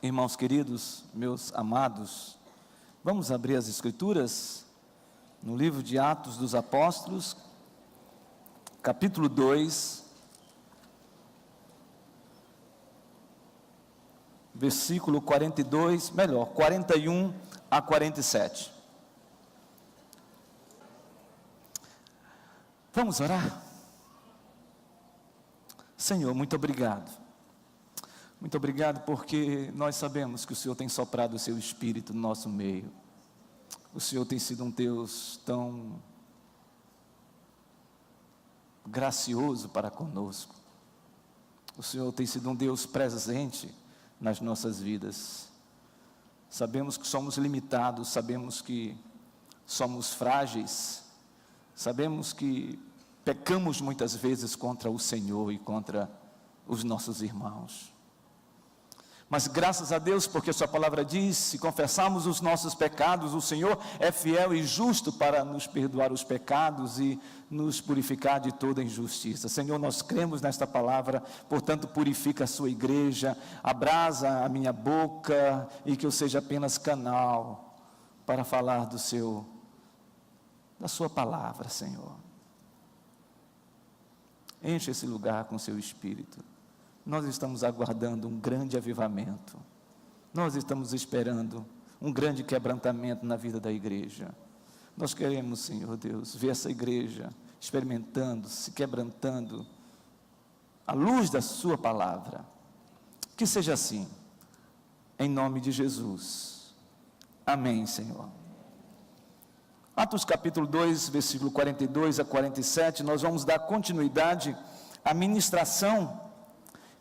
Irmãos queridos, meus amados, vamos abrir as Escrituras no livro de Atos dos Apóstolos, capítulo 2, versículo 41 a 47. Vamos orar? Senhor, muito obrigado. Muito obrigado porque nós sabemos que o Senhor tem soprado o seu Espírito no nosso meio. O Senhor tem sido um Deus tão gracioso para conosco. O Senhor tem sido um Deus presente nas nossas vidas. Sabemos que somos limitados, sabemos que somos frágeis, sabemos que pecamos muitas vezes contra o Senhor e contra os nossos irmãos. Mas graças a Deus, porque sua palavra diz, se confessarmos os nossos pecados, o Senhor é fiel e justo para nos perdoar os pecados e nos purificar de toda injustiça. Senhor, nós cremos nesta palavra, portanto purifica a sua igreja, abrasa a minha boca e que eu seja apenas canal para falar da sua palavra, Senhor. Enche esse lugar com seu Espírito. Nós estamos aguardando um grande avivamento. Nós estamos esperando um grande quebrantamento na vida da igreja. Nós queremos, Senhor Deus, ver essa igreja experimentando, se quebrantando, à luz da sua palavra. Que seja assim, em nome de Jesus. Amém, Senhor. Atos capítulo 2, versículo 42 a 47, nós vamos dar continuidade à ministração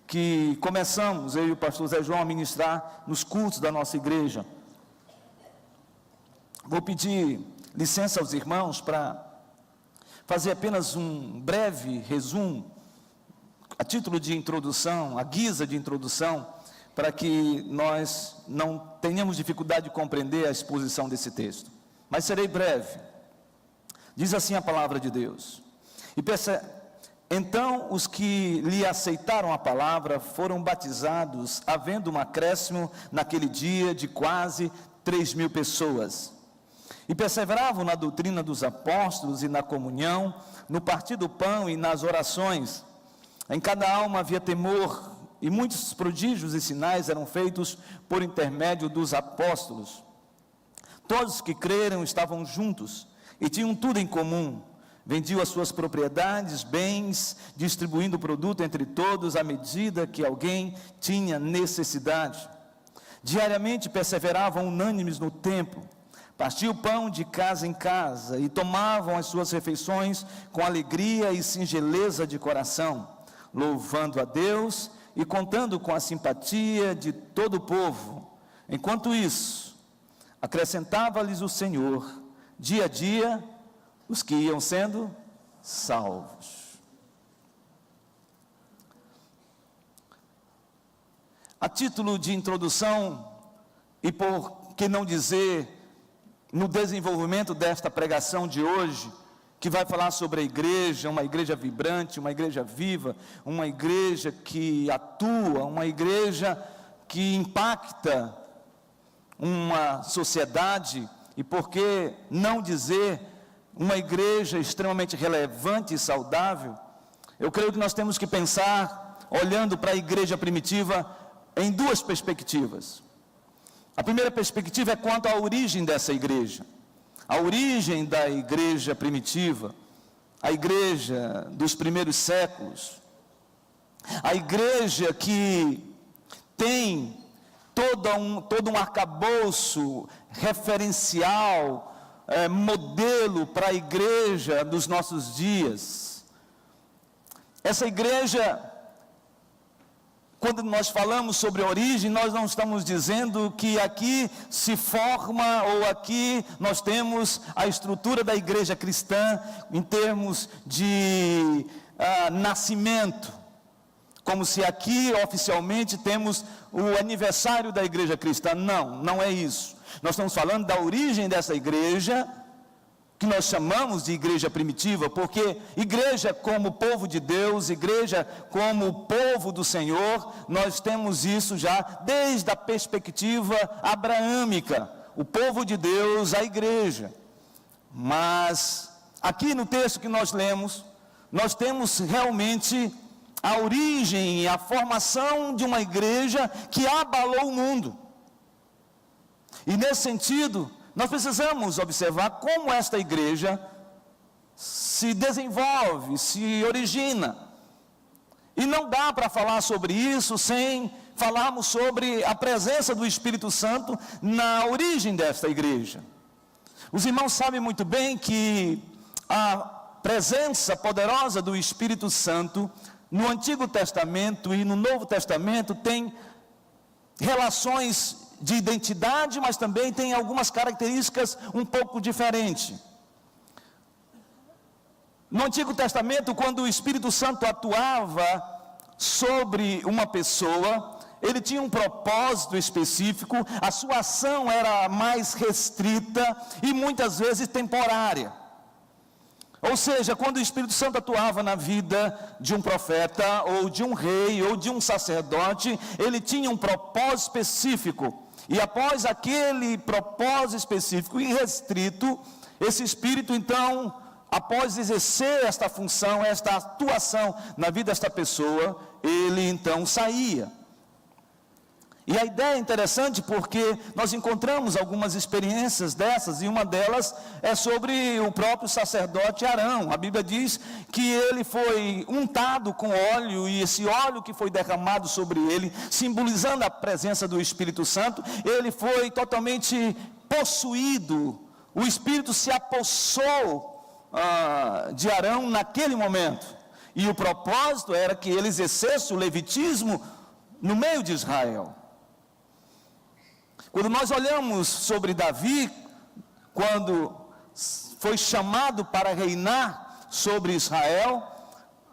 que começamos, eu e o pastor Zé João, a ministrar nos cultos da nossa igreja. Vou pedir licença aos irmãos para fazer apenas um breve resumo, a título de introdução, a guisa de introdução, para que nós não tenhamos dificuldade de compreender a exposição desse texto. Mas serei breve. Diz assim a palavra de Deus. Então os que lhe aceitaram a palavra foram batizados, havendo um acréscimo naquele dia de quase 3.000 pessoas. E perseveravam na doutrina dos apóstolos e na comunhão, no partir do pão e nas orações. Em cada alma havia temor, e muitos prodígios e sinais eram feitos por intermédio dos apóstolos. Todos que creram estavam juntos e tinham tudo em comum. Vendiam as suas propriedades, bens, distribuindo o produto entre todos à medida que alguém tinha necessidade. Diariamente perseveravam unânimes no templo, partiam o pão de casa em casa e tomavam as suas refeições com alegria e singeleza de coração, louvando a Deus e contando com a simpatia de todo o povo. Enquanto isso, acrescentava-lhes o Senhor, dia a dia, os que iam sendo salvos. A título de introdução, e por que não dizer, no desenvolvimento desta pregação de hoje, que vai falar sobre a igreja, uma igreja vibrante, uma igreja viva, uma igreja que atua, uma igreja que impacta uma sociedade, e por que não dizer, uma igreja extremamente relevante e saudável. Eu creio que nós temos que pensar, olhando para a igreja primitiva, em duas perspectivas. A primeira perspectiva é quanto à origem dessa igreja. A origem da igreja primitiva, a igreja dos primeiros séculos, a igreja que tem todo um arcabouço referencial, modelo para a igreja dos nossos dias. Essa igreja, quando nós falamos sobre a origem, nós não estamos dizendo que aqui se forma, ou aqui nós temos a estrutura da igreja cristã, em termos de nascimento, como se aqui oficialmente temos o aniversário da igreja cristã. Não, não é isso. Nós estamos falando da origem dessa igreja, que nós chamamos de igreja primitiva, porque igreja como povo de Deus, igreja como povo do Senhor, nós temos isso já desde a perspectiva abraâmica, o povo de Deus, a igreja. Mas aqui no texto que nós lemos, nós temos realmente a origem e a formação de uma igreja que abalou o mundo. E nesse sentido, nós precisamos observar como esta igreja se desenvolve, se origina. E não dá para falar sobre isso sem falarmos sobre a presença do Espírito Santo na origem desta igreja. Os irmãos sabem muito bem que a presença poderosa do Espírito Santo no Antigo Testamento e no Novo Testamento tem relações de identidade, mas também tem algumas características um pouco diferentes. No Antigo Testamento, quando o Espírito Santo atuava sobre uma pessoa, ele tinha um propósito específico, a sua ação era mais restrita e muitas vezes temporária. Ou seja, quando o Espírito Santo atuava na vida de um profeta, ou de um rei, ou de um sacerdote, ele tinha um propósito específico. E após aquele propósito específico e restrito, esse Espírito então, após exercer esta função, esta atuação na vida desta pessoa, ele então saía. E a ideia é interessante porque nós encontramos algumas experiências dessas, e uma delas é sobre o próprio sacerdote Arão. A Bíblia diz que ele foi untado com óleo, e esse óleo que foi derramado sobre ele, simbolizando a presença do Espírito Santo, ele foi totalmente possuído. O Espírito se apossou de Arão naquele momento. E o propósito era que ele exercesse o levitismo no meio de Israel. Quando nós olhamos sobre Davi, quando foi chamado para reinar sobre Israel,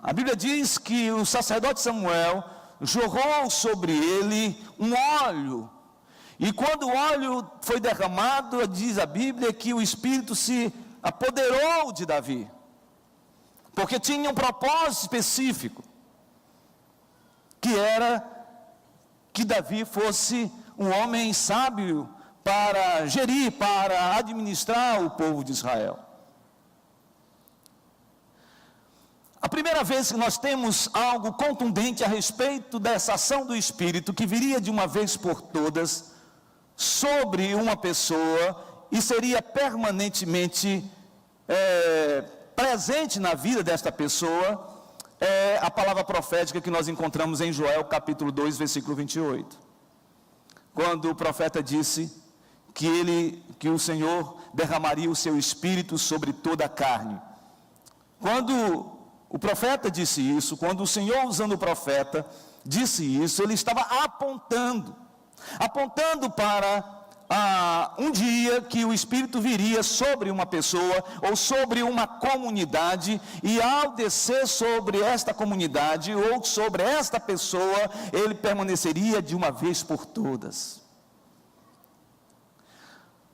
a Bíblia diz que o sacerdote Samuel jorrou sobre ele um óleo. E quando o óleo foi derramado, diz a Bíblia que o Espírito se apoderou de Davi, porque tinha um propósito específico, que era que Davi fosse um homem sábio para gerir, para administrar o povo de Israel. A primeira vez que nós temos algo contundente a respeito dessa ação do Espírito, que viria de uma vez por todas sobre uma pessoa e seria permanentemente presente na vida desta pessoa, é a palavra profética que nós encontramos em Joel capítulo 2, versículo 28. Quando o profeta disse que o Senhor derramaria o seu Espírito sobre toda a carne. Quando o profeta disse isso, quando o Senhor, usando o profeta, disse isso, ele estava apontando para um dia que o Espírito viria sobre uma pessoa ou sobre uma comunidade, e ao descer sobre esta comunidade ou sobre esta pessoa, ele permaneceria de uma vez por todas.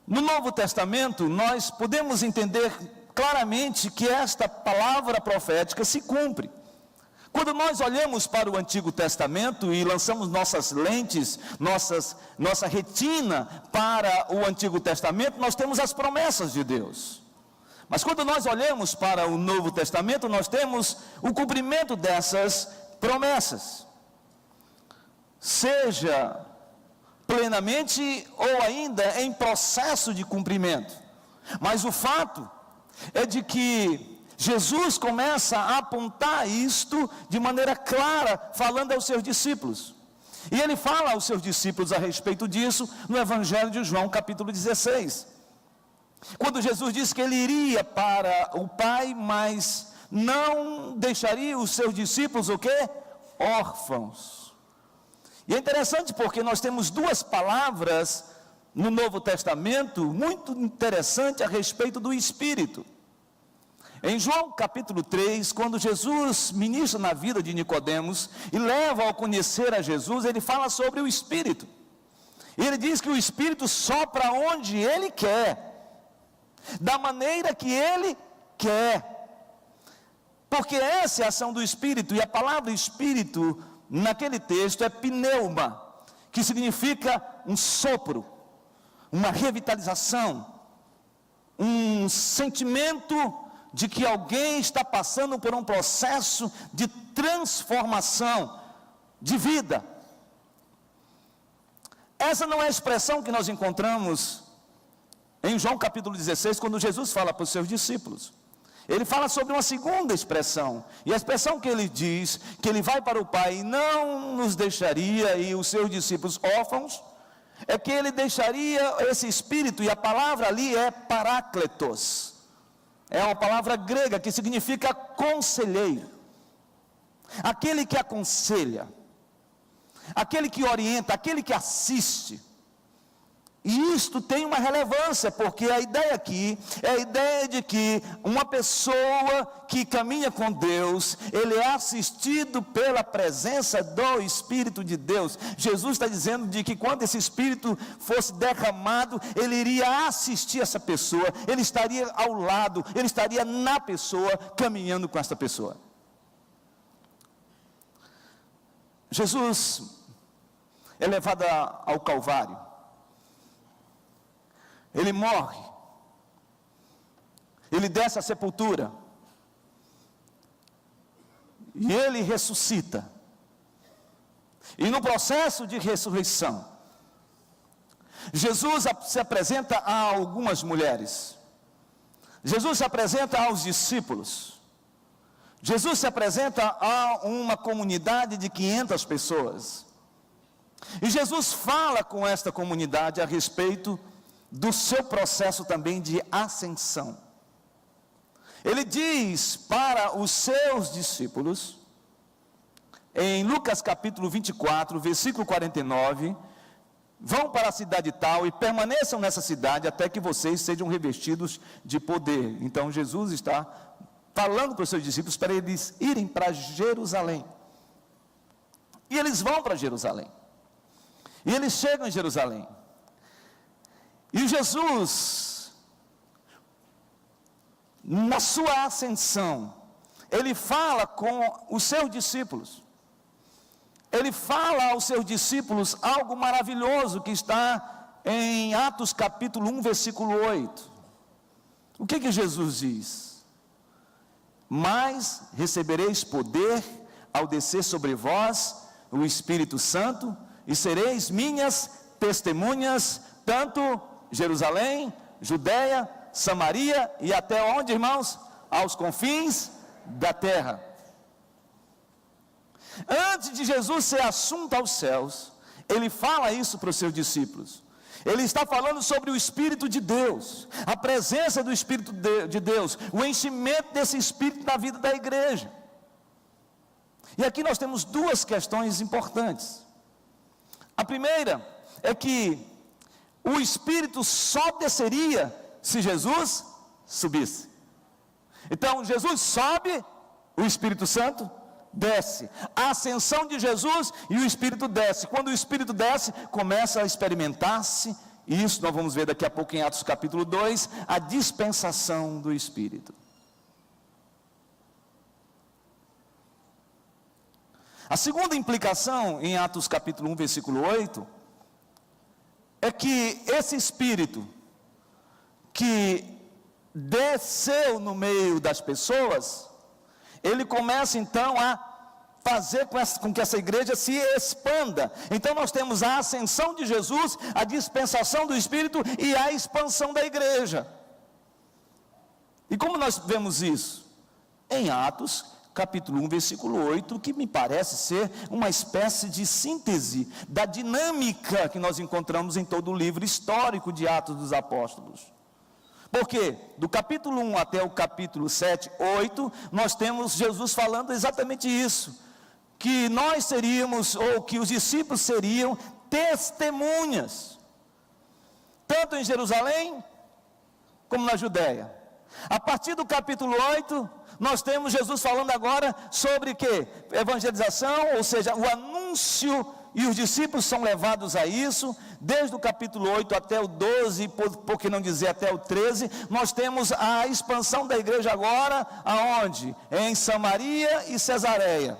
No Novo Testamento, nós podemos entender claramente que esta palavra profética se cumpre. Quando nós olhamos para o Antigo Testamento e lançamos nossas lentes, nossa retina para o Antigo Testamento, nós temos as promessas de Deus. Mas quando nós olhamos para o Novo Testamento, nós temos o cumprimento dessas promessas. Seja plenamente ou ainda em processo de cumprimento. Mas o fato é de que Jesus começa a apontar isto de maneira clara, falando aos seus discípulos. E ele fala aos seus discípulos a respeito disso no Evangelho de João, capítulo 16. Quando Jesus disse que ele iria para o Pai, mas não deixaria os seus discípulos o quê? Órfãos. E é interessante porque nós temos duas palavras no Novo Testamento muito interessantes a respeito do Espírito. Em João capítulo 3, quando Jesus ministra na vida de Nicodemos e leva ao conhecer a Jesus, ele fala sobre o Espírito. E ele diz que o Espírito sopra onde ele quer. da maneira que Ele quer, porque essa é a ação do Espírito, e a palavra Espírito, naquele texto, é pneuma, que significa um sopro, uma revitalização, um sentimento de que alguém está passando por um processo de transformação de vida. Essa não é a expressão que nós encontramos em João capítulo 16, quando Jesus fala para os seus discípulos. Ele fala sobre uma segunda expressão, e a expressão que ele diz, que ele vai para o Pai e não nos deixaria, e os seus discípulos órfãos, é que ele deixaria esse Espírito, e a palavra ali é parácletos, é uma palavra grega que significa conselheiro, aquele que aconselha, aquele que orienta, aquele que assiste. E isto tem uma relevância, porque a ideia aqui é a ideia de que uma pessoa que caminha com Deus, ele é assistido pela presença do Espírito de Deus. Jesus está dizendo de que quando esse Espírito fosse derramado, ele iria assistir essa pessoa, ele estaria ao lado, ele estaria na pessoa, caminhando com essa pessoa. Jesus é levado ao Calvário. Ele morre, ele desce à sepultura, e ele ressuscita. E no processo de ressurreição, Jesus se apresenta a algumas mulheres, Jesus se apresenta aos discípulos, Jesus se apresenta a uma comunidade de 500 pessoas, e Jesus fala com esta comunidade a respeito do seu processo também de ascensão. Ele diz para os seus discípulos, em Lucas capítulo 24, versículo 49, vão para a cidade tal e permaneçam nessa cidade até que vocês sejam revestidos de poder. Então Jesus está falando para os seus discípulos para eles irem para Jerusalém. E eles vão para Jerusalém. E eles chegam em Jerusalém. E Jesus, na sua ascensão, ele fala com os seus discípulos. Ele fala aos seus discípulos algo maravilhoso que está em Atos capítulo 1, versículo 8. O que Jesus diz? Mas recebereis poder ao descer sobre vós o Espírito Santo, e sereis minhas testemunhas, tanto Jerusalém, Judeia, Samaria e até onde, irmãos? Aos confins da terra. Antes de Jesus ser assunto aos céus, ele fala isso para os seus discípulos. Ele está falando sobre o Espírito de Deus, a presença do Espírito de Deus, o enchimento desse Espírito na vida da igreja. E aqui nós temos duas questões importantes. A primeira é que o Espírito só desceria se Jesus subisse. Então Jesus sobe, o Espírito Santo desce. A ascensão de Jesus e o Espírito desce. Quando o Espírito desce, começa a experimentar-se, e isso nós vamos ver daqui a pouco em Atos capítulo 2, a dispensação do Espírito. A segunda implicação em Atos capítulo 1, versículo 8, é que esse Espírito que desceu no meio das pessoas, ele começa então a fazer com que essa igreja se expanda. Então nós temos a ascensão de Jesus, a dispensação do Espírito e a expansão da igreja. E como nós vemos isso? Em Atos capítulo 1, versículo 8, que me parece ser uma espécie de síntese da dinâmica que nós encontramos em todo o livro histórico de Atos dos Apóstolos. Porque do capítulo 1 até o capítulo 7, 8, nós temos Jesus falando exatamente isso, que nós seríamos, ou que os discípulos seriam testemunhas, tanto em Jerusalém, como na Judéia. A partir do capítulo 8, nós temos Jesus falando agora sobre o quê? Evangelização, ou seja, o anúncio e os discípulos são levados a isso, desde o capítulo 8 até o 12, por que não dizer até o 13, nós temos a expansão da igreja agora, aonde? Em Samaria e Cesareia.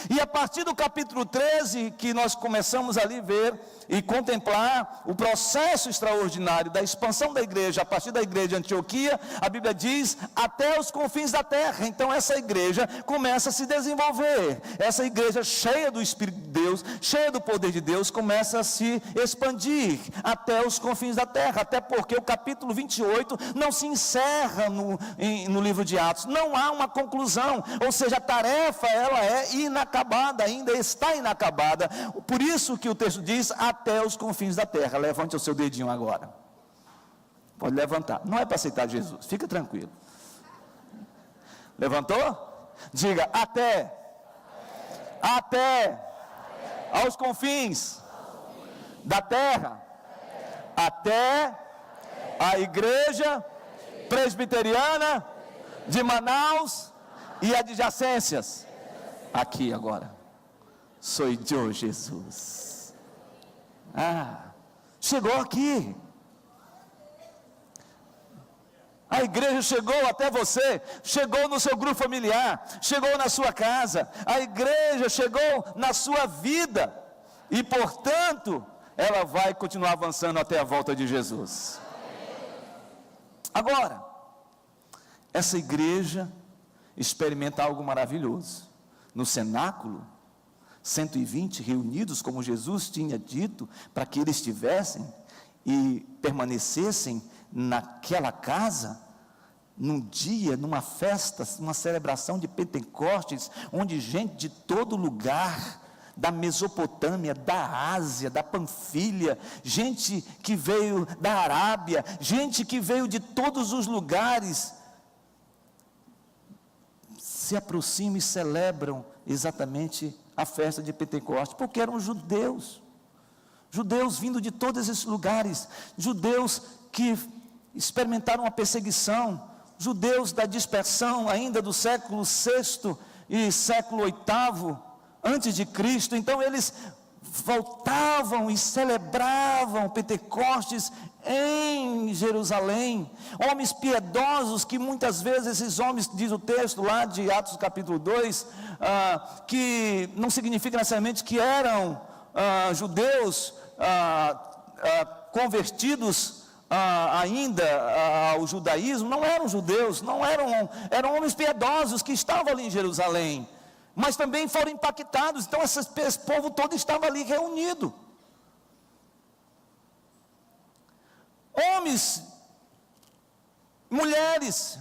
E a partir do capítulo 13, que nós começamos ali ver e contemplar o processo extraordinário da expansão da igreja, a partir da igreja de Antioquia, a Bíblia diz, até os confins da terra. Então essa igreja começa a se desenvolver, essa igreja cheia do Espírito de Deus, cheia do poder de Deus, começa a se expandir até os confins da terra, até porque o capítulo 28 não se encerra no livro de Atos, não há uma conclusão, ou seja, a tarefa ela é inacabada, ainda está inacabada, por isso que o texto diz, até os confins da terra. Levante o seu dedinho agora, pode levantar, não é para aceitar Jesus, fica tranquilo. Levantou? Diga, até aos confins da terra, até a igreja presbiteriana de Manaus e adjacências. Aqui agora, sou eu, Jesus. Chegou aqui. A igreja chegou até você, chegou no seu grupo familiar, chegou na sua casa, a igreja chegou na sua vida, e portanto, ela vai continuar avançando até a volta de Jesus. Agora, essa igreja experimenta algo maravilhoso. No cenáculo, 120 reunidos, como Jesus tinha dito, para que eles estivessem e permanecessem naquela casa, num dia, numa festa, uma celebração de Pentecostes, onde gente de todo lugar, da Mesopotâmia, da Ásia, da Panfilha, gente que veio da Arábia, gente que veio de todos os lugares, se aproximam e celebram exatamente a festa de Pentecostes, porque eram judeus vindo de todos esses lugares, judeus que experimentaram a perseguição, judeus da dispersão ainda do século VI e século VIII antes de Cristo. Então eles voltavam e celebravam Pentecostes em Jerusalém, homens piedosos, que muitas vezes esses homens, diz o texto lá de Atos capítulo 2, que não significa necessariamente que eram judeus convertidos ainda ao judaísmo, não eram judeus, eram homens piedosos que estavam ali em Jerusalém, mas também foram impactados. Então esse povo todo estava ali reunido, homens, mulheres,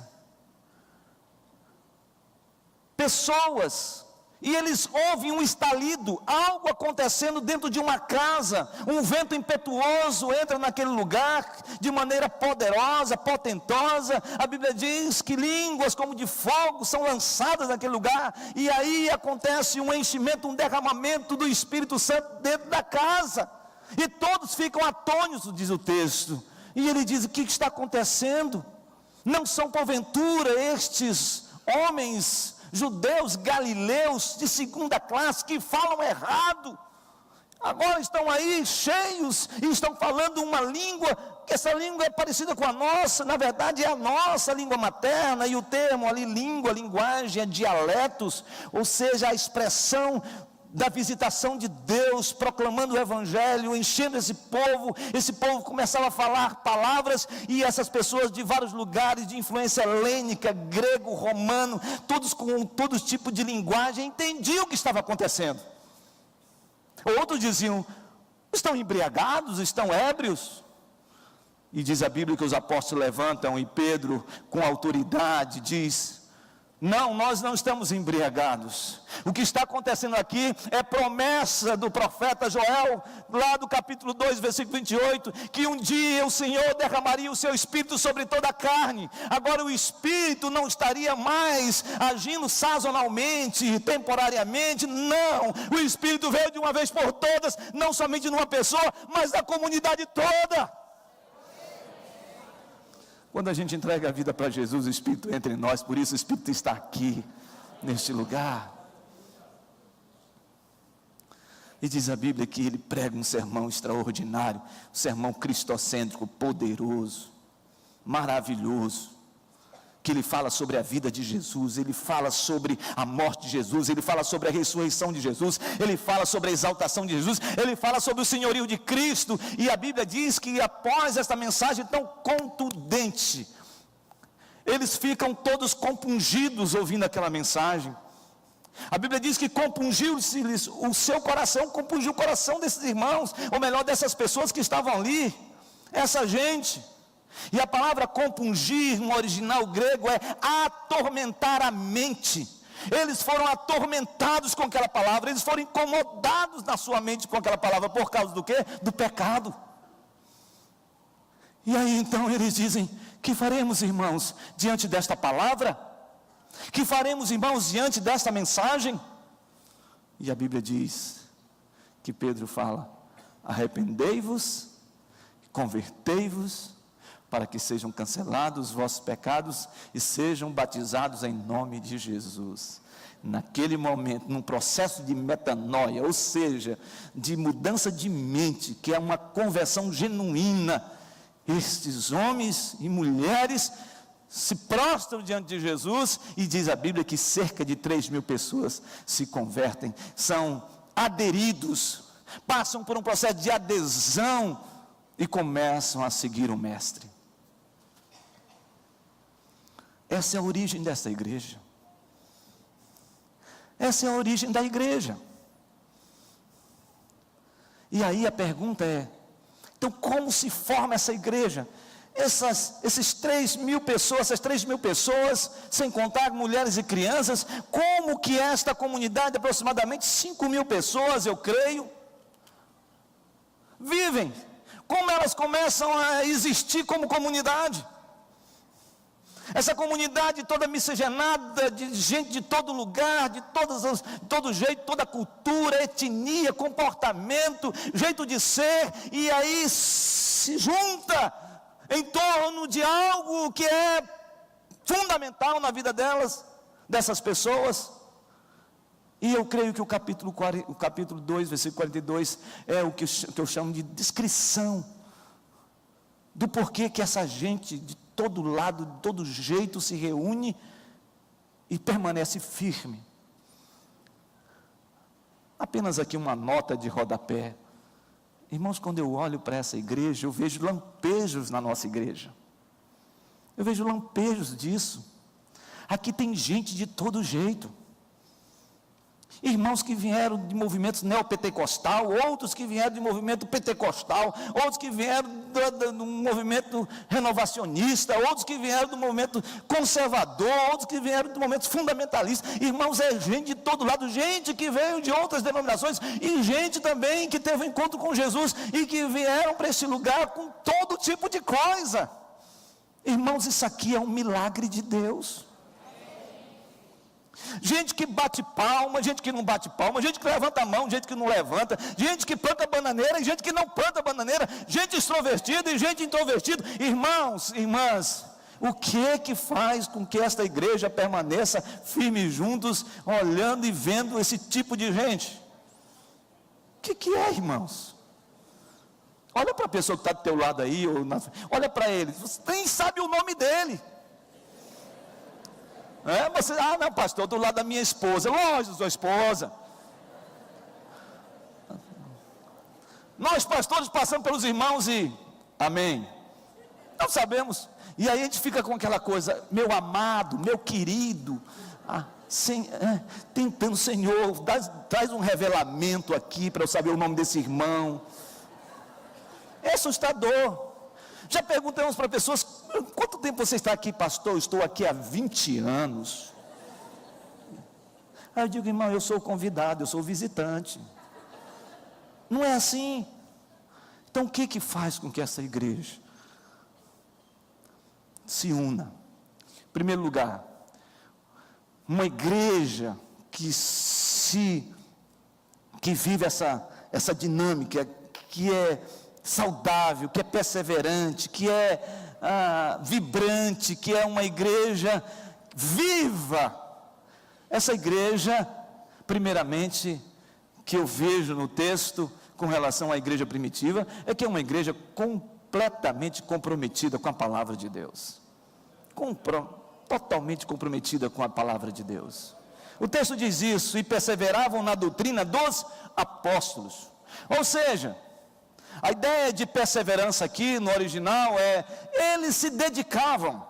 pessoas, e eles ouvem um estalido, algo acontecendo dentro de uma casa, um vento impetuoso entra naquele lugar, de maneira poderosa, potentosa. A Bíblia diz que línguas como de fogo são lançadas naquele lugar, e aí acontece um enchimento, um derramamento do Espírito Santo dentro da casa, e todos ficam atônitos, diz o texto, e ele diz, o que está acontecendo? Não são porventura estes homens judeus galileus de segunda classe que falam errado, agora estão aí cheios e estão falando uma língua, que essa língua é parecida com a nossa, na verdade é a nossa língua materna, e o termo ali, língua, linguagem, é dialetos, ou seja, a expressão da visitação de Deus, proclamando o Evangelho, enchendo esse povo começava a falar palavras, e essas pessoas de vários lugares, de influência helênica, grego, romano, todos com todo tipo de linguagem, entendiam o que estava acontecendo. Outros diziam, estão embriagados, estão ébrios, e diz a Bíblia que os apóstolos levantam, e Pedro com autoridade diz, não, nós não estamos embriagados. O que está acontecendo aqui é promessa do profeta Joel, lá do capítulo 2, versículo 28, que um dia o Senhor derramaria o seu Espírito sobre toda a carne. Agora o Espírito não estaria mais agindo sazonalmente, temporariamente, não. O Espírito veio de uma vez por todas, não somente numa pessoa, mas da comunidade toda. Quando a gente entrega a vida para Jesus, o Espírito entra em nós, por isso o Espírito está aqui, neste lugar. E diz a Bíblia que ele prega um sermão extraordinário, um sermão cristocêntrico, poderoso, maravilhoso, que ele fala sobre a vida de Jesus, ele fala sobre a morte de Jesus, ele fala sobre a ressurreição de Jesus, ele fala sobre a exaltação de Jesus, ele fala sobre o senhorio de Cristo. E a Bíblia diz que após esta mensagem tão contundente, eles ficam todos compungidos ouvindo aquela mensagem. A Bíblia diz que compungiu-se o seu coração, compungiu o coração desses irmãos, ou melhor, dessas pessoas que estavam ali, essa gente. E a palavra compungir no original grego é atormentar a mente. Eles foram atormentados com aquela palavra, eles foram incomodados na sua mente com aquela palavra, por causa do quê? Do pecado. E aí então eles dizem: que faremos, irmãos, diante desta palavra? Que faremos, irmãos, diante desta mensagem? E a Bíblia diz que Pedro fala: arrependei-vos, convertei-vos, para que sejam cancelados os vossos pecados e sejam batizados em nome de Jesus. Naquele momento, num processo de metanoia, ou seja, de mudança de mente, que é uma conversão genuína, estes homens e mulheres se prostram diante de Jesus, e diz a Bíblia que cerca de 3.000 pessoas se convertem, são aderidos, passam por um processo de adesão e começam a seguir o Mestre. Essa é a origem dessa igreja. Essa é a origem da igreja. E aí a pergunta é: então como se forma essa igreja? Esses 3.000 pessoas, essas 3.000 pessoas, sem contar mulheres e crianças, como que esta comunidade, aproximadamente 5.000 pessoas, eu creio, vivem? Como elas começam a existir como comunidade? Essa comunidade toda miscigenada, de gente de todo lugar, de todo jeito, toda cultura, etnia, comportamento, jeito de ser, e aí se junta em torno de algo que é fundamental na vida delas, dessas pessoas. E eu creio que o capítulo 2, versículo 42, é o que eu chamo de descrição do porquê que essa gente de todo lado, de todo jeito se reúne e permanece firme. Apenas aqui uma nota de rodapé. Irmãos, quando eu olho para essa igreja, eu vejo lampejos na nossa igreja. Eu vejo lampejos disso. Aqui tem gente de todo jeito. Irmãos que vieram de movimentos neopentecostal, outros que vieram de movimento pentecostal, outros que vieram do movimento renovacionista, outros que vieram do movimento conservador, outros que vieram do movimento fundamentalista. Irmãos, é gente de todo lado, gente que veio de outras denominações, e gente também que teve um encontro com Jesus, e que vieram para esse lugar com todo tipo de coisa. Irmãos, isso aqui é um milagre de Deus. Gente que bate palma, gente que não bate palma, gente que levanta a mão, gente que não levanta, gente que planta bananeira e gente que não planta bananeira, gente extrovertida e gente introvertida. Irmãos, irmãs, o que faz com que esta igreja permaneça firme juntos, olhando e vendo esse tipo de gente? O que é, irmãos? Olha para a pessoa que está do teu lado aí, olha para ele, você nem sabe o nome dele. Você, não, pastor, do lado da minha esposa. Lógico, sua esposa. Nós, pastores, passamos pelos irmãos e amém. Não sabemos. E aí a gente fica com aquela coisa: meu amado, meu querido, tentando, Senhor, traz um revelamento aqui para eu saber o nome desse irmão. É assustador. Já perguntamos para pessoas: quanto tempo você está aqui, pastor? Eu estou aqui há 20 anos. Aí eu digo: irmão, eu sou convidado, eu sou visitante. Não é assim. Então o que faz com que essa igreja se una? Em primeiro lugar, uma igreja que vive essa dinâmica, que é saudável, que é perseverante, que é vibrante, que é uma igreja viva. Essa igreja, primeiramente, que eu vejo no texto com relação à igreja primitiva é que é uma igreja completamente comprometida com a palavra de Deus. Totalmente comprometida com a palavra de Deus. O texto diz isso: e perseveravam na doutrina dos apóstolos. Ou seja, a ideia de perseverança aqui no original é, eles se dedicavam,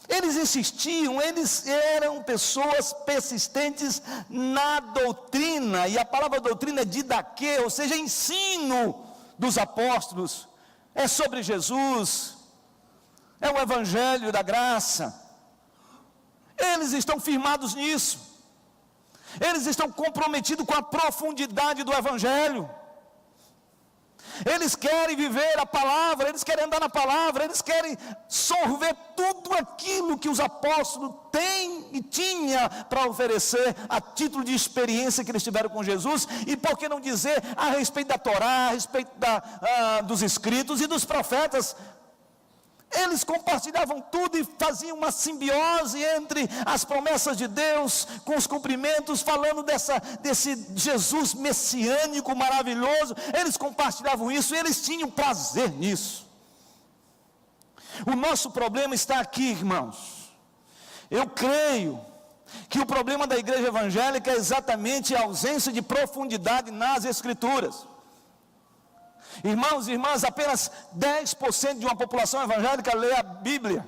eles insistiam, eles eram pessoas persistentes na doutrina, e a palavra doutrina é didaquê, ou seja, ensino dos apóstolos, é sobre Jesus, é o evangelho da graça. Eles estão firmados nisso, eles estão comprometidos com a profundidade do evangelho. Eles querem viver a palavra, eles querem andar na palavra, eles querem sorver tudo aquilo que os apóstolos têm e tinham para oferecer a título de experiência que eles tiveram com Jesus, e por que não dizer a respeito da Torá, a respeito dos escritos e dos profetas. Eles compartilhavam tudo e faziam uma simbiose entre as promessas de Deus com os cumprimentos, falando desse Jesus messiânico maravilhoso. Eles compartilhavam isso e eles tinham prazer nisso. O nosso problema está aqui, irmãos. Eu creio que o problema da igreja evangélica é exatamente a ausência de profundidade nas Escrituras. Irmãos e irmãs, apenas 10% de uma população evangélica lê a Bíblia.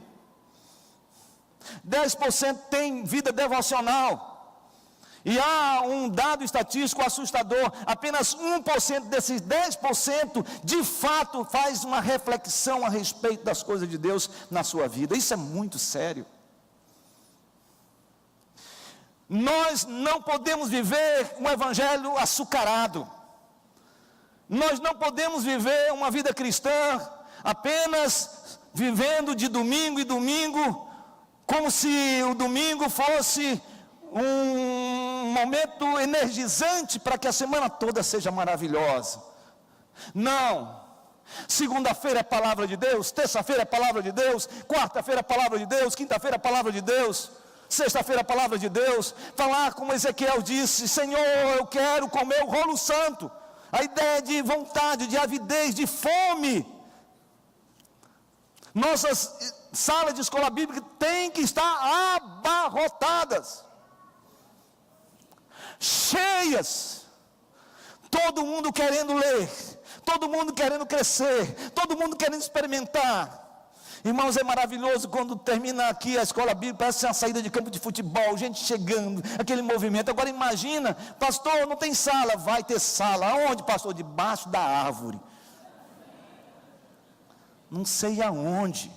10% tem vida devocional. E há um dado estatístico assustador: apenas 1% desses 10% de fato faz uma reflexão a respeito das coisas de Deus na sua vida. Isso é muito sério. Nós não podemos viver um evangelho açucarado. Nós não podemos viver uma vida cristã apenas vivendo de domingo em domingo, como se o domingo fosse um momento energizante para que a semana toda seja maravilhosa. Não. Segunda-feira é palavra de Deus, terça-feira é palavra de Deus, quarta-feira é palavra de Deus, quinta-feira é palavra de Deus, sexta-feira é palavra de Deus. Falar como Ezequiel disse: Senhor, eu quero comer o rolo santo. A ideia de vontade, de avidez, de fome. Nossas salas de escola bíblica têm que estar abarrotadas, cheias, todo mundo querendo ler, todo mundo querendo crescer, todo mundo querendo experimentar. Irmãos, é maravilhoso quando termina aqui a escola bíblica, parece uma saída de campo de futebol, gente chegando, aquele movimento. Agora imagina: pastor, não tem sala. Vai ter sala. Aonde, pastor? Debaixo da árvore. Não sei aonde,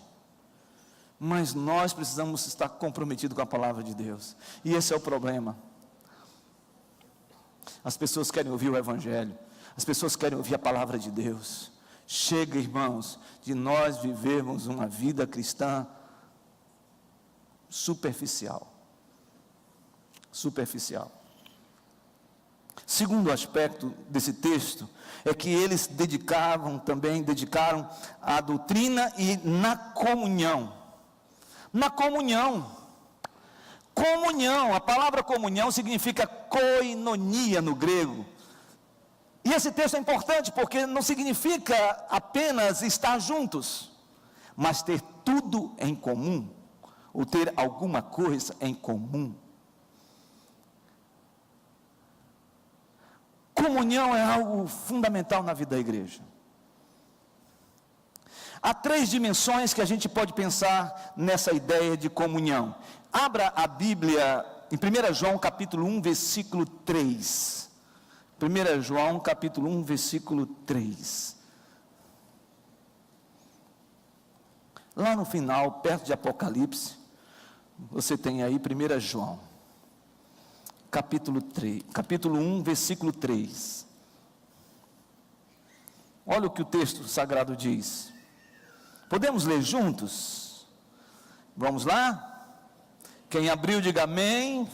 mas nós precisamos estar comprometidos com a palavra de Deus, e esse é o problema. As pessoas querem ouvir o evangelho, as pessoas querem ouvir a palavra de Deus. Chega, irmãos, de nós vivermos uma vida cristã superficial. Segundo aspecto desse texto é que eles dedicaram à doutrina e na comunhão. Na comunhão. Comunhão, a palavra comunhão significa koinonia no grego. E esse texto é importante porque não significa apenas estar juntos, mas ter tudo em comum, ou ter alguma coisa em comum. Comunhão é algo fundamental na vida da igreja. Há 3 dimensões que a gente pode pensar nessa ideia de comunhão. Abra a Bíblia em 1 João capítulo 1, versículo 3. 1 João capítulo 1, versículo 3. Lá no final, perto de Apocalipse, você tem aí 1 João, capítulo 1, versículo 3. Olha o que o texto sagrado diz. Podemos ler juntos? Vamos lá? Quem abriu, diga amém.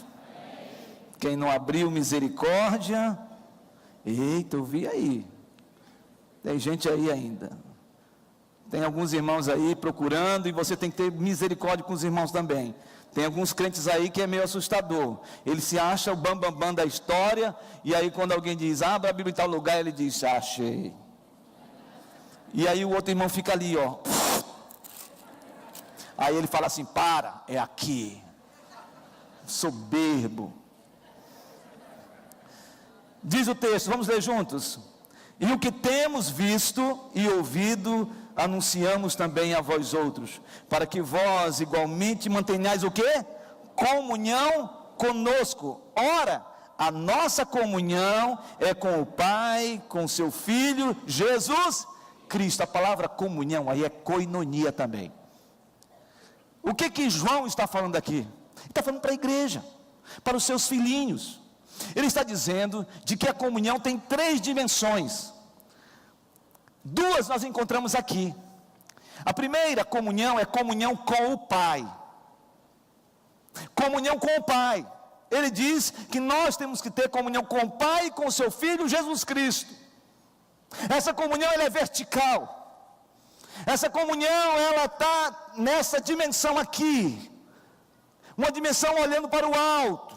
Quem não abriu, misericórdia. Eita, eu vi aí. Tem gente aí ainda. Tem alguns irmãos aí procurando, e você tem que ter misericórdia com os irmãos também. Tem alguns crentes aí que é meio assustador. Ele se acha o bambambam da história, e aí quando alguém diz, abra a Bíblia em tal lugar, ele diz, achei. E aí o outro irmão fica ali, ó. Aí ele fala assim, para, é aqui. Soberbo. Diz o texto, vamos ler juntos. E o que temos visto e ouvido, anunciamos também a vós outros, para que vós igualmente mantenhais o quê? Comunhão conosco. Ora, a nossa comunhão é com o Pai, com o seu Filho, Jesus Cristo. A palavra comunhão aí é koinonia também. O que João está falando aqui? Ele está falando para a igreja, para os seus filhinhos. Ele está dizendo de que a comunhão tem 3 dimensões. 2 nós encontramos aqui. A primeira comunhão é comunhão com o Pai. Comunhão com o Pai. Ele diz que nós temos que ter comunhão com o Pai e com o seu Filho Jesus Cristo. Essa comunhão ela é vertical. Essa comunhão ela está nessa dimensão aqui. Uma dimensão olhando para o alto,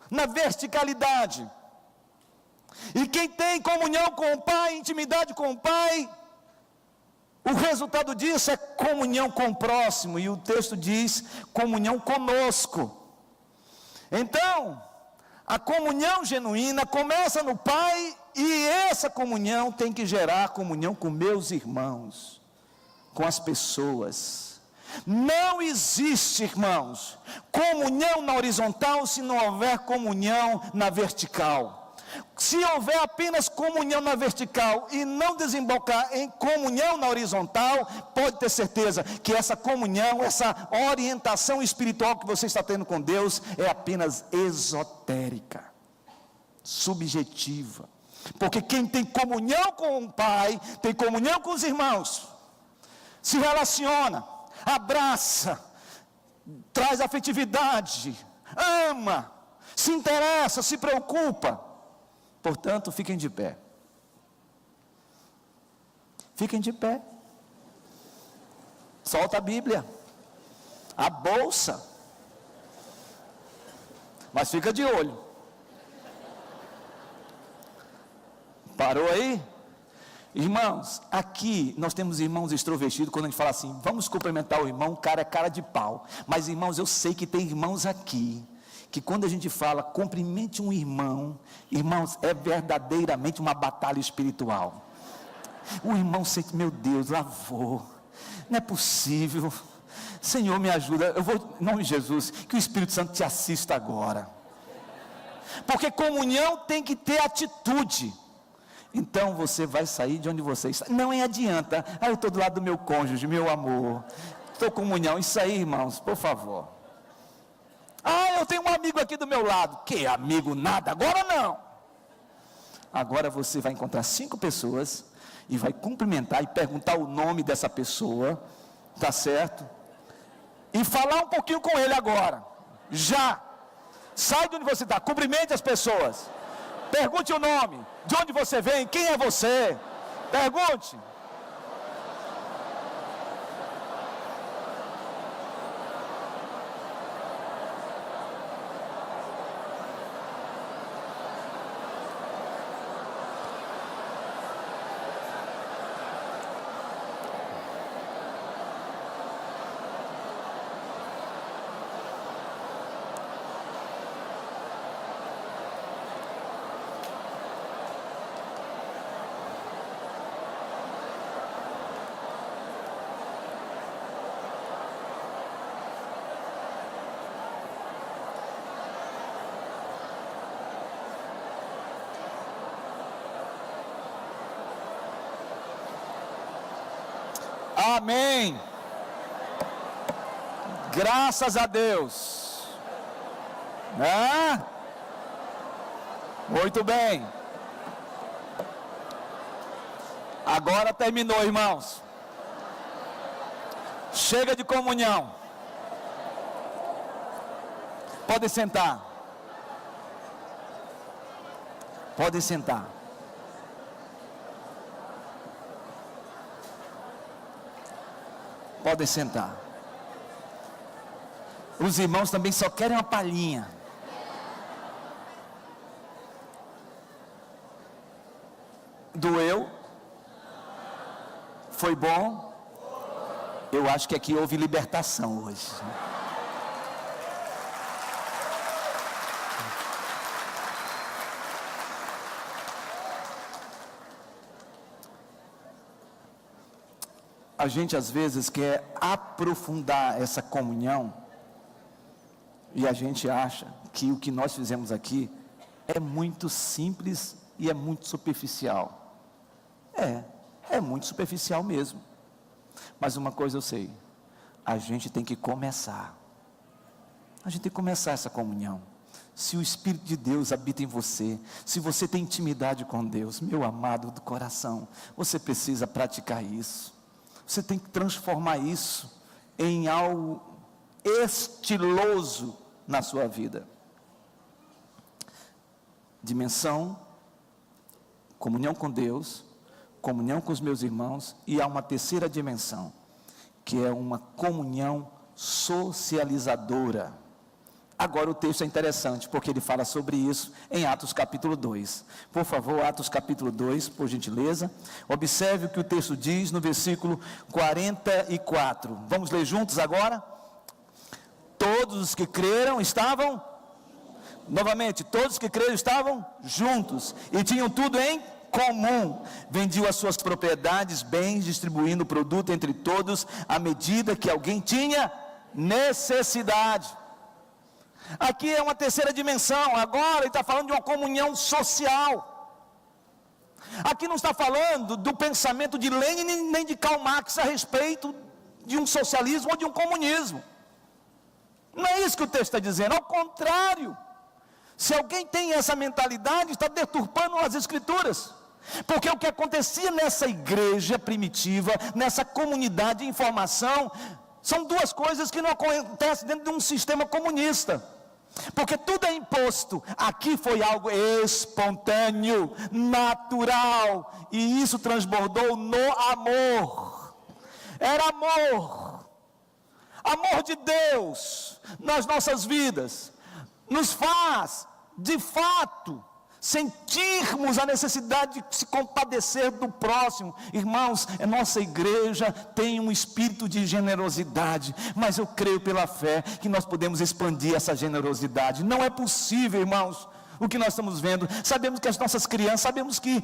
na verticalidade. E quem tem comunhão com o Pai, intimidade com o Pai, o resultado disso é comunhão com o próximo. E o texto diz, comunhão conosco. Então, a comunhão genuína começa no Pai, e essa comunhão tem que gerar comunhão com meus irmãos, com as pessoas. Não existe, irmãos, comunhão na horizontal se não houver comunhão na vertical. Se houver apenas comunhão na vertical e não desembocar em comunhão na horizontal, pode ter certeza que essa comunhão, essa orientação espiritual que você está tendo com Deus é apenas esotérica, subjetiva. Porque quem tem comunhão com o Pai, tem comunhão com os irmãos, se relaciona, abraça, traz afetividade, ama, se interessa, se preocupa. Portanto, fiquem de pé. Fiquem de pé. Solta a Bíblia, a bolsa, mas fica de olho. Parou aí? Irmãos, aqui nós temos irmãos extrovertidos. Quando a gente fala assim, vamos cumprimentar o irmão, o cara é cara de pau. Mas irmãos, eu sei que tem irmãos aqui que quando a gente fala, cumprimente um irmão, irmãos, é verdadeiramente uma batalha espiritual. O irmão sente, meu Deus, lá vou, não é possível, Senhor me ajuda, eu vou, em nome de Jesus, que o Espírito Santo te assista agora, porque comunhão tem que ter atitude. Então você vai sair de onde você está, não adianta, eu estou do lado do meu cônjuge, meu amor, estou comunhão, isso aí irmãos, por favor. Eu tenho um amigo aqui do meu lado. Que amigo nada, agora não. Agora você vai encontrar 5 pessoas e vai cumprimentar e perguntar o nome dessa pessoa, tá certo? E falar um pouquinho com ele agora. Já. Sai de onde você está, cumprimente as pessoas. Pergunte o nome, de onde você vem, quem é você. Pergunte. Amém. Graças a Deus. Muito bem. Agora terminou, irmãos. Chega de comunhão. Pode sentar. Pode sentar. Podem sentar. Os irmãos também só querem uma palhinha. Doeu? Foi bom? Eu acho que aqui houve libertação hoje. A gente às vezes quer aprofundar essa comunhão e a gente acha que o que nós fizemos aqui é muito simples e é muito superficial. É muito superficial mesmo. Mas uma coisa eu sei, a gente tem que começar. A gente tem que começar essa comunhão. Se o Espírito de Deus habita em você, se você tem intimidade com Deus, meu amado do coração, você precisa praticar isso. Você tem que transformar isso em algo estiloso na sua vida. Dimensão, comunhão com Deus, comunhão com os meus irmãos, e há uma terceira dimensão, que é uma comunhão socializadora. Agora o texto é interessante, porque ele fala sobre isso em Atos capítulo 2. Por favor, Atos capítulo 2, por gentileza. Observe o que o texto diz no versículo 44. Vamos ler juntos agora? Todos os que creram estavam, novamente, todos que creram estavam juntos, e tinham tudo em comum, vendiam as suas propriedades, bens, distribuindo o produto entre todos, à medida que alguém tinha necessidade. Aqui é uma terceira dimensão. Agora ele está falando de uma comunhão social. Aqui não está falando do pensamento de Lenin nem de Karl Marx a respeito de um socialismo ou de um comunismo. Não é isso que o texto está dizendo, ao contrário. Se alguém tem essa mentalidade, está deturpando as escrituras. Porque o que acontecia nessa igreja primitiva, nessa comunidade de informação, são duas coisas que não acontecem dentro de um sistema comunista. Porque tudo é imposto. Aqui foi algo espontâneo, natural, e isso transbordou no amor. Era amor. Amor de Deus nas nossas vidas nos faz, de fato, sentirmos a necessidade de se compadecer do próximo. Irmãos, a nossa igreja tem um espírito de generosidade, mas eu creio pela fé que nós podemos expandir essa generosidade. Não é possível, irmãos, o que nós estamos vendo. Sabemos que as nossas crianças, sabemos que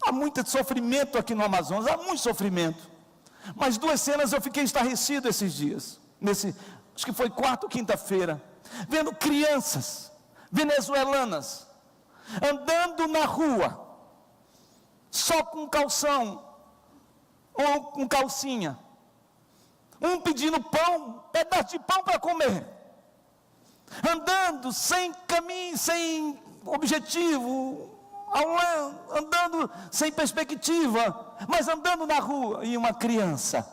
há muito sofrimento aqui no Amazonas, há muito sofrimento. Mas duas cenas eu fiquei estarrecido esses dias, acho que foi quarta ou quinta-feira, vendo crianças venezuelanas andando na rua, só com calção, ou com calcinha, um pedindo pão, pedaço de pão para comer, andando sem caminho, sem objetivo, andando sem perspectiva, mas andando na rua, e uma criança,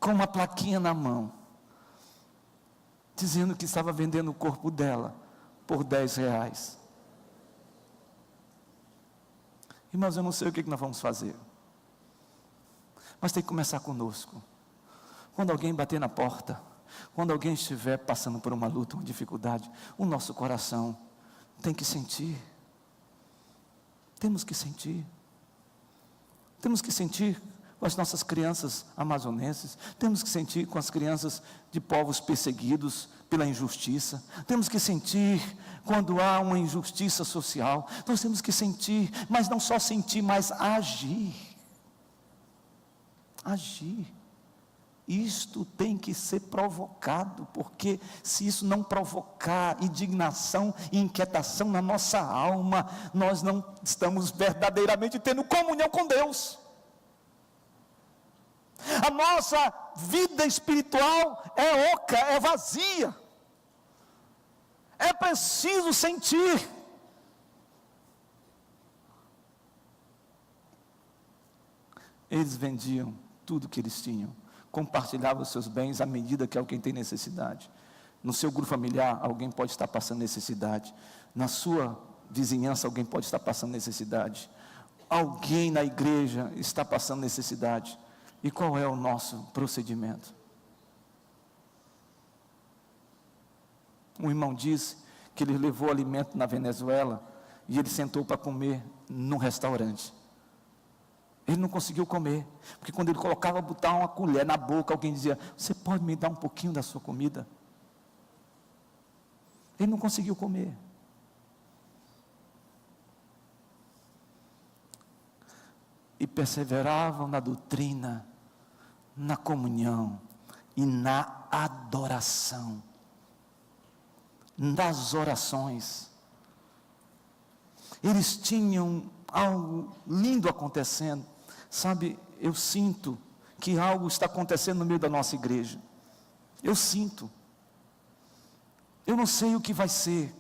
com uma plaquinha na mão, dizendo que estava vendendo o corpo dela, por R$10. Irmãos, eu não sei o que nós vamos fazer, mas tem que começar conosco. Quando alguém bater na porta, quando alguém estiver passando por uma luta, uma dificuldade, o nosso coração tem que sentir. Temos que sentir. Temos que sentir com as nossas crianças amazonenses, temos que sentir com as crianças de povos perseguidos pela injustiça, temos que sentir quando há uma injustiça social, nós temos que sentir, mas não só sentir, mas agir. Agir. Isto tem que ser provocado, porque se isso não provocar indignação e inquietação na nossa alma, nós não estamos verdadeiramente tendo comunhão com Deus. A nossa vida espiritual é oca, é vazia. É preciso sentir. Eles vendiam tudo que eles tinham, compartilhavam os seus bens à medida que alguém tem necessidade. No seu grupo familiar, alguém pode estar passando necessidade. Na sua vizinhança, alguém pode estar passando necessidade. Alguém na igreja está passando necessidade. E qual é o nosso procedimento? Um irmão disse que ele levou alimento na Venezuela e ele sentou para comer num restaurante. Ele não conseguiu comer, porque quando ele botar uma colher na boca, alguém dizia: você pode me dar um pouquinho da sua comida? Ele não conseguiu comer. E perseveravam na doutrina, na comunhão e na adoração, nas orações. Eles tinham algo lindo acontecendo. Sabe, eu sinto que algo está acontecendo no meio da nossa igreja. Eu sinto. Eu não sei o que vai ser.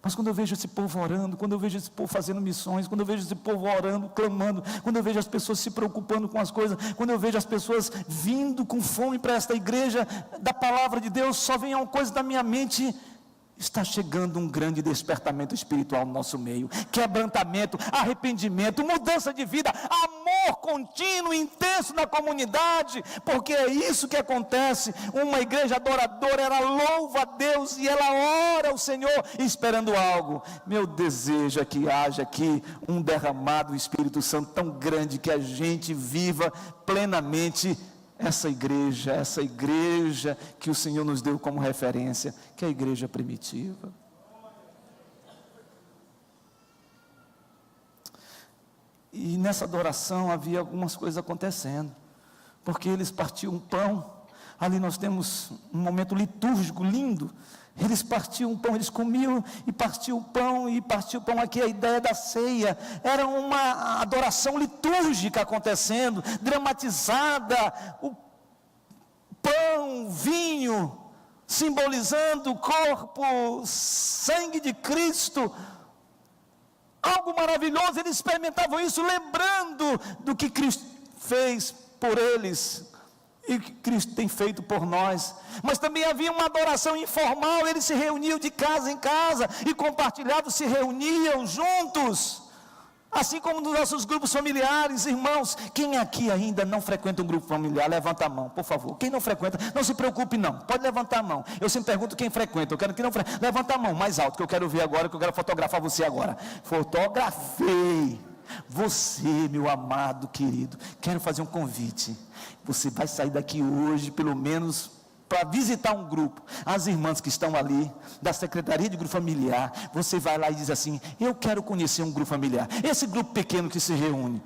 Mas quando eu vejo esse povo orando, quando eu vejo esse povo fazendo missões, quando eu vejo esse povo orando, clamando, quando eu vejo as pessoas se preocupando com as coisas, quando eu vejo as pessoas vindo com fome para esta igreja da palavra de Deus, só vem uma coisa da minha mente: está chegando um grande despertamento espiritual no nosso meio, quebrantamento, arrependimento, mudança de vida, amor contínuo, intenso na comunidade, porque é isso que acontece. Uma igreja adoradora, ela louva a Deus e ela ora ao Senhor esperando algo. Meu desejo é que haja aqui um derramado do Espírito Santo tão grande, que a gente viva plenamente essa igreja que o Senhor nos deu como referência, que é a igreja primitiva. E nessa adoração havia algumas coisas acontecendo, porque eles partiam pão. Ali nós temos um momento litúrgico lindo. Eles partiam o pão, eles comiam e partiam o pão, e partiam o pão. Aqui a ideia da ceia era uma adoração litúrgica acontecendo, dramatizada. O pão, vinho, simbolizando o corpo, sangue de Cristo, algo maravilhoso. Eles experimentavam isso, lembrando do que Cristo fez por eles e que Cristo tem feito por nós. Mas também havia uma adoração informal. Eles se reuniam de casa em casa e compartilhavam, se reuniam juntos, assim como nos nossos grupos familiares. Irmãos, quem aqui ainda não frequenta um grupo familiar, levanta a mão, por favor. Quem não frequenta, não se preocupe não, pode levantar a mão. Eu sempre pergunto quem frequenta, eu quero que não frequenta. Levanta a mão mais alto, que eu quero ver agora, que eu quero fotografar você agora. Fotografei você, meu amado querido. Quero fazer um convite. Você vai sair daqui hoje, pelo menos para visitar um grupo. As irmãs que estão ali, da Secretaria de Grupo Familiar, você vai lá e diz assim: eu quero conhecer um grupo familiar. Esse grupo pequeno que se reúne,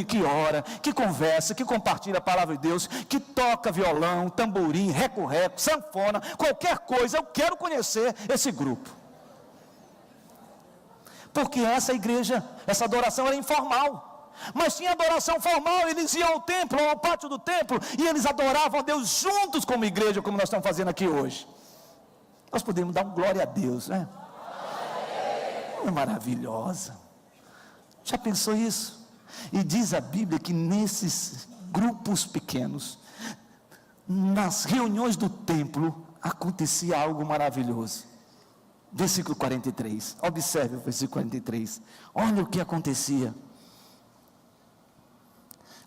que ora, que conversa, que compartilha a palavra de Deus, que toca violão, tamborim, reco-reco, sanfona, qualquer coisa. Eu quero conhecer esse grupo. Porque essa igreja, essa adoração era informal. Mas tinha adoração formal. Eles iam ao templo, ao pátio do templo, e eles adoravam a Deus juntos como igreja, como nós estamos fazendo aqui hoje. Nós podemos dar um glória a Deus, né? É maravilhosa. Já pensou isso? E diz a Bíblia que nesses grupos pequenos, nas reuniões do templo, acontecia algo maravilhoso. Versículo 43, observe o versículo 43. Olha o que acontecia.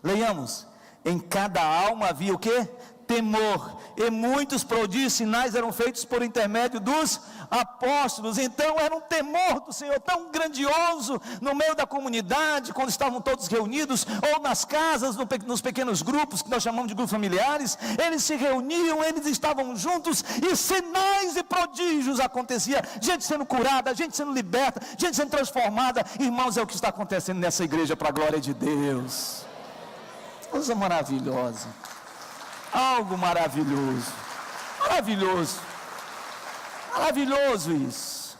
Leiamos: em cada alma havia o quê? Temor, e muitos prodígios e sinais eram feitos por intermédio dos apóstolos. Então era um temor do Senhor tão grandioso no meio da comunidade, quando estavam todos reunidos, ou nas casas, nos pequenos grupos, que nós chamamos de grupos familiares. Eles se reuniam, eles estavam juntos, e sinais e prodígios aconteciam, gente sendo curada, gente sendo liberta, gente sendo transformada. Irmãos, é o que está acontecendo nessa igreja, para a glória de Deus. Coisa maravilhosa, algo maravilhoso, maravilhoso isso.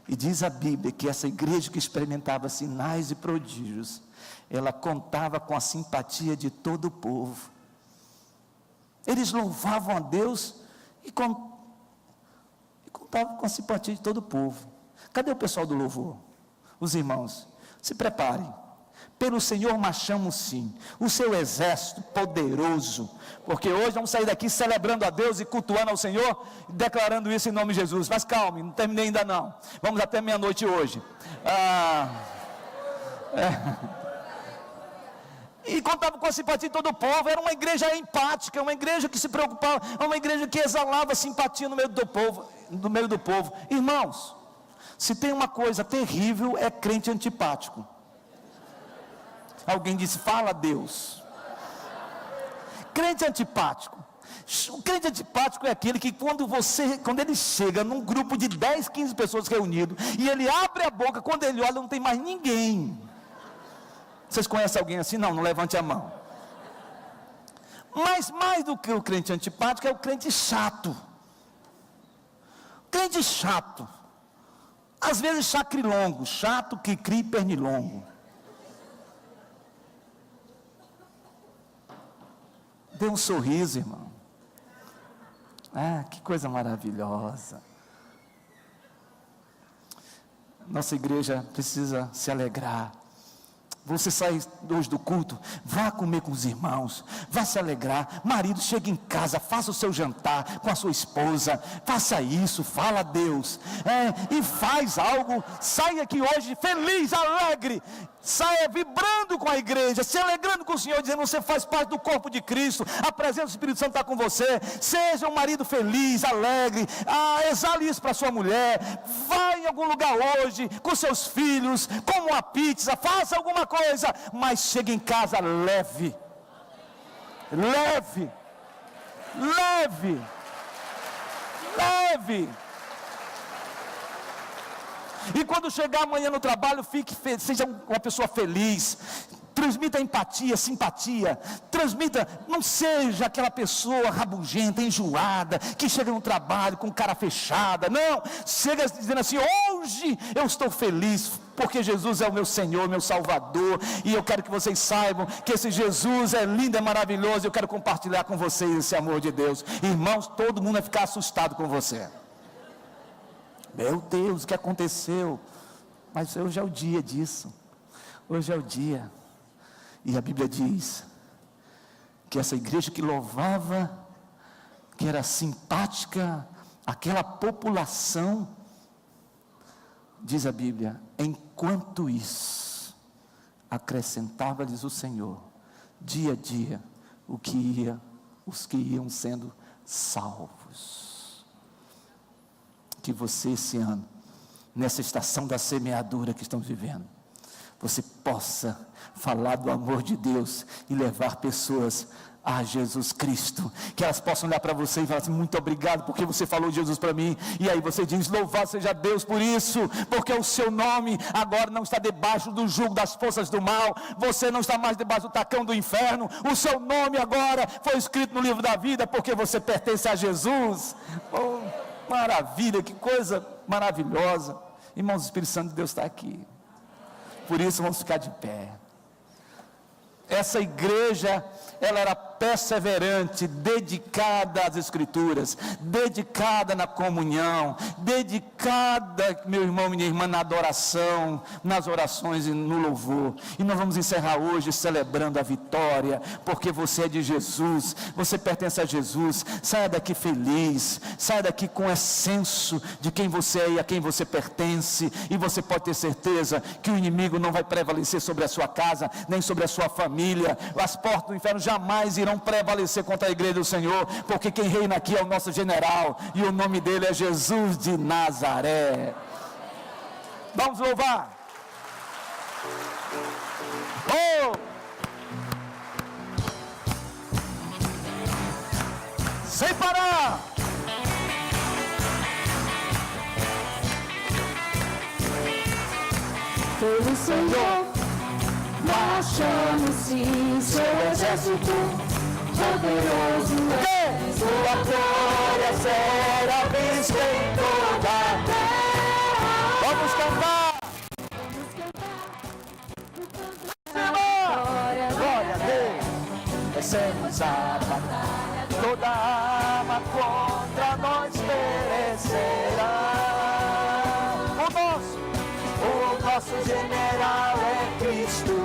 E diz a Bíblia que essa igreja que experimentava sinais e prodígios, ela contava com a simpatia de todo o povo. Eles louvavam a Deus e contavam com a simpatia de todo o povo. Cadê o pessoal do louvor? Os irmãos, se preparem. Pelo Senhor marchamos sim, o seu exército poderoso, porque hoje vamos sair daqui celebrando a Deus e cultuando ao Senhor, declarando isso em nome de Jesus. Mas calme, não terminei ainda não, vamos até meia-noite hoje. e contava com a simpatia de todo o povo. Era uma igreja empática, uma igreja que se preocupava, uma igreja que exalava simpatia no meio do povo. Irmãos, se tem uma coisa terrível, é crente antipático. Alguém disse, fala a Deus. Crente antipático. O crente antipático é aquele que quando ele chega num grupo de 10, 15 pessoas reunidas, e ele abre a boca, quando ele olha não tem mais ninguém. Vocês conhecem alguém assim? Não levante a mão. Mas mais do que o crente antipático é o crente chato. Crente chato. Às vezes chacrilongo, chato que cria pernilongo. Dê um sorriso, irmão. Ah, que coisa maravilhosa. Nossa igreja precisa se alegrar. Você sai hoje do culto, vá comer com os irmãos, vá se alegrar. Marido, chega em casa, faça o seu jantar com a sua esposa, faça isso, fala a Deus, e faz algo. Saia aqui hoje feliz, alegre, saia vibrando com a igreja, se alegrando com o Senhor, dizendo: você faz parte do corpo de Cristo, a presença do Espírito Santo está com você. Seja um marido feliz, alegre, exale isso para sua mulher. Vá em algum lugar hoje com seus filhos, coma uma pizza, faça alguma coisa, mas chegue em casa leve. E quando chegar amanhã no trabalho, seja uma pessoa feliz. Transmita empatia, simpatia. Transmita, não seja aquela pessoa rabugenta, enjoada, que chega no trabalho com cara fechada. Não, chega dizendo assim: hoje eu estou feliz, porque Jesus é o meu Senhor, meu Salvador. E eu quero que vocês saibam que esse Jesus é lindo, é maravilhoso. Eu quero compartilhar com vocês esse amor de Deus. Irmãos, todo mundo vai ficar assustado com você. Meu Deus, o que aconteceu? Mas hoje é o dia disso. Hoje é o dia. E a Bíblia diz que essa igreja que louvava, que era simpática, aquela população, diz a Bíblia, enquanto isso, acrescentava-lhes o Senhor, dia a dia, os que iam sendo salvos. Que você esse ano, nessa estação da semeadura que estamos vivendo, você possa falar do amor de Deus e levar pessoas a Jesus Cristo, que elas possam olhar para você e falar assim: muito obrigado porque você falou de Jesus para mim. E aí você diz: louvado seja Deus por isso, porque o seu nome agora não está debaixo do jugo das forças do mal, você não está mais debaixo do tacão do inferno, o seu nome agora foi escrito no livro da vida, porque você pertence a Jesus. Oh, maravilha, que coisa maravilhosa. Irmãos, o Espírito Santo de Deus está aqui. Por isso vamos ficar de pé. Essa igreja, ela era perseverante, dedicada às Escrituras, dedicada na comunhão, dedicada, meu irmão, minha irmã, na adoração, nas orações e no louvor. E nós vamos encerrar hoje celebrando a vitória, porque você é de Jesus, você pertence a Jesus. Saia daqui feliz, saia daqui com esse senso de quem você é e a quem você pertence, e você pode ter certeza que o inimigo não vai prevalecer sobre a sua casa, nem sobre a sua família. As portas do inferno jamais irão prevalecer contra a igreja do Senhor, porque quem reina aqui é o nosso general, e o nome dele é Jesus de Nazaré. Vamos louvar. Oh! Sem parar. Pelo Senhor marchamos-se, seu exército poderoso é. Sua glória será vista em toda a terra. Vamos cantar. Glória a Deus. Vencemos a batalha, toda arma contra nós perecerá. O nosso general é Cristo,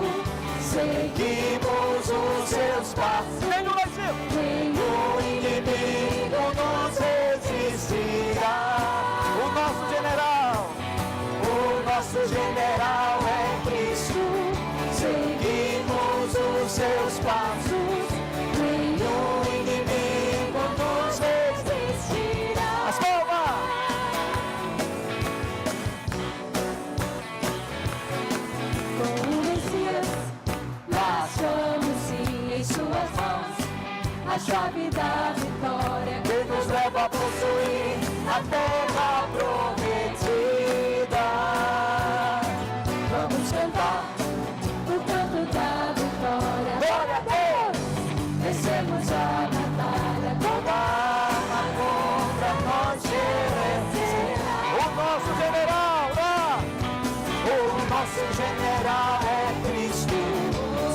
seguimos os seus passos. Nenhum inimigo nos resistirá. O nosso general é Cristo, seguimos os seus passos, nenhum inimigo nos resistirá. As palmas! Com o Messias, nós somos sim em suas mãos, a chave da vitória Que nos leva a possuir a terra prometida. Vamos cantar o canto da vitória. Glória a Deus! Vencemos a batalha, toda arma contra nós vencerá. O nosso general, O nosso general é Cristo,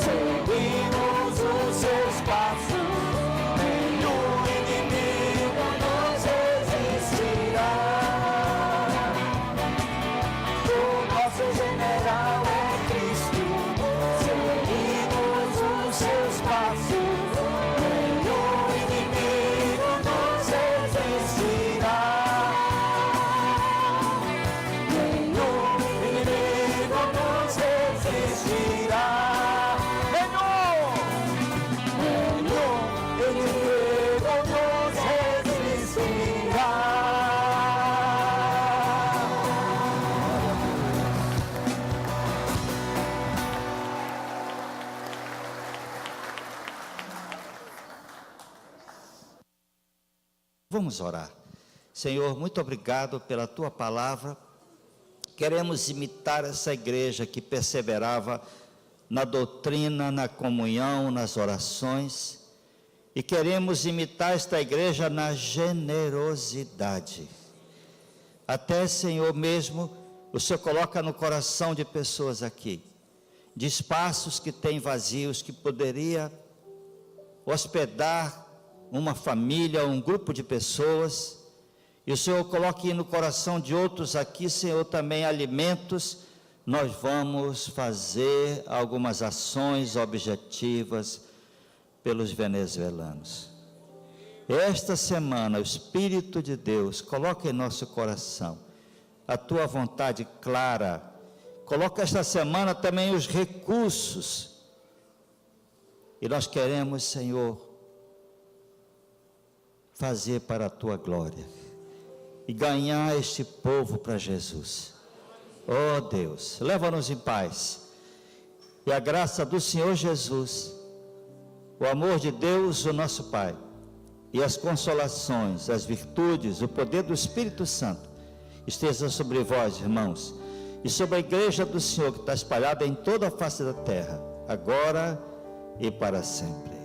seguimos os seus passos, nenhum inimigo nos resistirá. O nosso general é Cristo, seguimos os seus passos, nenhum inimigo nos resistirá. Nenhum inimigo nos resistirá. Nenhum inimigo nos resistirá. Vamos orar. Senhor, muito obrigado pela tua palavra. Queremos imitar essa igreja que perseverava na doutrina, na comunhão, nas orações. E queremos imitar esta igreja na generosidade. Até, Senhor, mesmo, o Senhor coloca no coração de pessoas aqui, de espaços que têm vazios, que poderia hospedar uma família, um grupo de pessoas, e o Senhor coloque no coração de outros aqui, Senhor, também alimentos. Nós vamos fazer algumas ações objetivas pelos venezuelanos. Esta semana, o Espírito de Deus coloca em nosso coração a tua vontade clara. Coloca esta semana também os recursos. E nós queremos, Senhor, fazer para a tua glória e ganhar este povo para Jesus. Oh Deus, leva-nos em paz, e a graça do Senhor Jesus, o amor de Deus, o nosso Pai, e as consolações, as virtudes, o poder do Espírito Santo esteja sobre vós, irmãos, e sobre a igreja do Senhor que está espalhada em toda a face da terra, agora e para sempre.